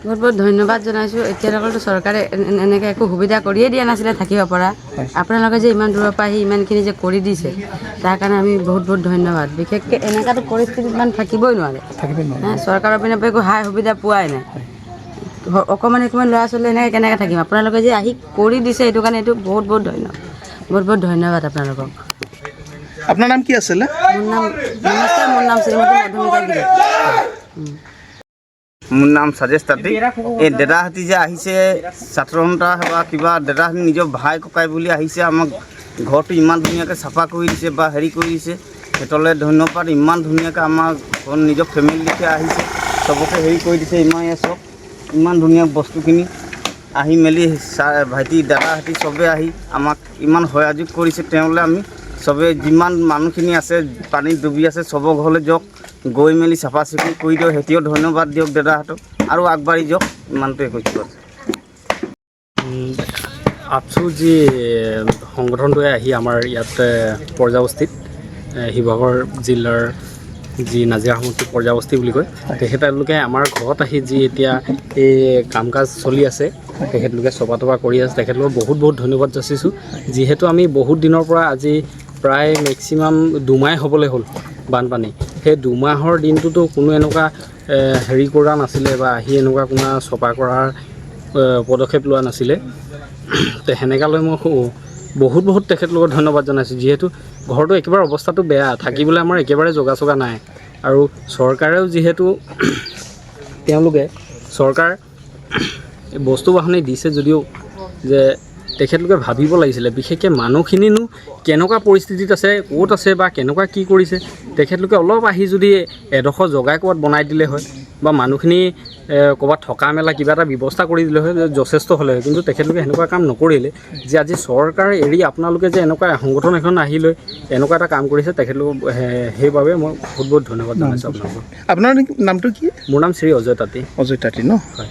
বহুত বহুত ধন্যবাদ জনাইছোঁ। এতিয়ালৈকেতো চৰকাৰে এনেকৈ একো সুবিধা কৰিয়ে দিয়া নাছিলে থাকিব পৰা। আপোনালোকে যে ইমান দূৰৰ পৰা আহি ইমানখিনি যে কৰি দিছে তাৰ কাৰণে আমি বহুত বহুত ধন্যবাদ। বিশেষকৈ এনেকুৱাতো পৰিস্থিতিত মানুহ থাকিবই নোৱাৰে। চৰকাৰৰ পিনৰ পৰা একো সা সুবিধা পোৱাই নাই। অকণমান ল'ৰা ছোৱালী এনেকৈ কেনেকৈ থাকিম। আপোনালোকে যে আহি কৰি দিছে সেইটো কাৰণে এইটো বহুত বহুত ধন্যবাদ। বহুত বহুত ধন্যবাদ আপোনালোকক। আপোনাৰ নাম কি আছিলে? নমস্কাৰ, মোৰ নাম শ্ৰীমতী মধুমিতা গিৰি। মোৰ নাম সাজেশ তাঁতী। এই দাদাহঁতি যে আহিছে ছাত্ৰ সন্থা বা কিবা দাদাহঁতি নিজৰ ভাই ককাই বুলি আহিছে, আমাক ঘৰটো ইমান ধুনীয়াকৈ চাফা কৰি দিছে বা হেৰি কৰি দিছে, সেইটোলৈ ধন্যবাদ। ইমান ধুনীয়াকৈ আমাৰ নিজৰ ফেমিলিকে আহিছে, চবকে হেৰি কৰি দিছে। চব ইমান ধুনীয়া বস্তুখিনি আহি মেলি ভাইটি দাদাহঁতি চবেই আহি আমাক ইমান সহযোগ কৰিছে। তেওঁলৈ আমি চবেই যিমান মানুহখিনি আছে পানীত ডুবি আছে চবৰ ঘৰলৈ যাওক, গৈ মেলি চাফা চিকুণ কৰি দিয়ক। সেইটোও ধন্যবাদ দিয়ক দাদাহঁতক, আৰু আগবাঢ়ি যাওক। ইমানটোৱে কৈছোঁ। আপচু যি সংগঠনটোৱে আহি আমাৰ ইয়াত পৰ্যায়বস্তিত শিৱসাগৰ জিলাৰ যি নাজিৰা সমষ্টি পৰ্যায়বস্তি বুলি কয়, তেখেতলোকে আমাৰ ঘৰত আহি যি এতিয়া এই কাম কাজ চলি আছে, তেখেতলোকে চপা তপা কৰি আছে, তেখেতলোকক বহুত বহুত ধন্যবাদ যাচিছোঁ। যিহেতু আমি বহুত দিনৰ পৰা আজি প্ৰায় মেক্সিমাম 2 মাহ হ'বলৈ হ'ল বানপানী। সেই 2 মাহৰ দিনটোতো কোনো এনেকুৱা হেৰি কৰা নাছিলে বা আহি এনেকুৱা কোনো চপা কৰাৰ পদক্ষেপ লোৱা নাছিলে। সেনেকালৈ মই বহুত বহুত তেখেতলোকক ধন্যবাদ জনাইছোঁ। যিহেতু ঘৰটো একেবাৰে অৱস্থাটো বেয়া, থাকিবলৈ আমাৰ একেবাৰে জগা চগা নাই। আৰু চৰকাৰেও যিহেতু তেওঁলোকে চৰকাৰ বস্তু বাহনি দিছে যদিও যে তেখেতলোকে ভাবিব লাগিছিলে, বিশেষকৈ মানুহখিনিনো কেনেকুৱা পৰিস্থিতিত আছে, ক'ত আছে বা কেনেকুৱা কি কৰিছে, তেখেতলোকে অলপ আহি যদি এডোখৰ জগাই ক'ৰবাত বনাই দিলে হয় বা মানুহখিনি ক'ৰবাত থকা মেলা কিবা এটা ব্যৱস্থা কৰি দিলে হয়, যথেষ্ট হ'লে হয়। কিন্তু তেখেতলোকে সেনেকুৱা কাম নকৰিলে। যে আজি চৰকাৰ এৰি আপোনালোকে যে এনেকুৱা সংগঠন এখন আহি লৈ এনেকুৱা এটা কাম কৰিছে, তেখেতলোকক সেইবাবে মই বহুত বহুত ধন্যবাদ জনাইছোঁ আপোনালোকক। আপোনাৰ নামটো কি? মোৰ নাম শ্ৰী অজয় তাঁতী। অজয় তাঁতী ন? হয়।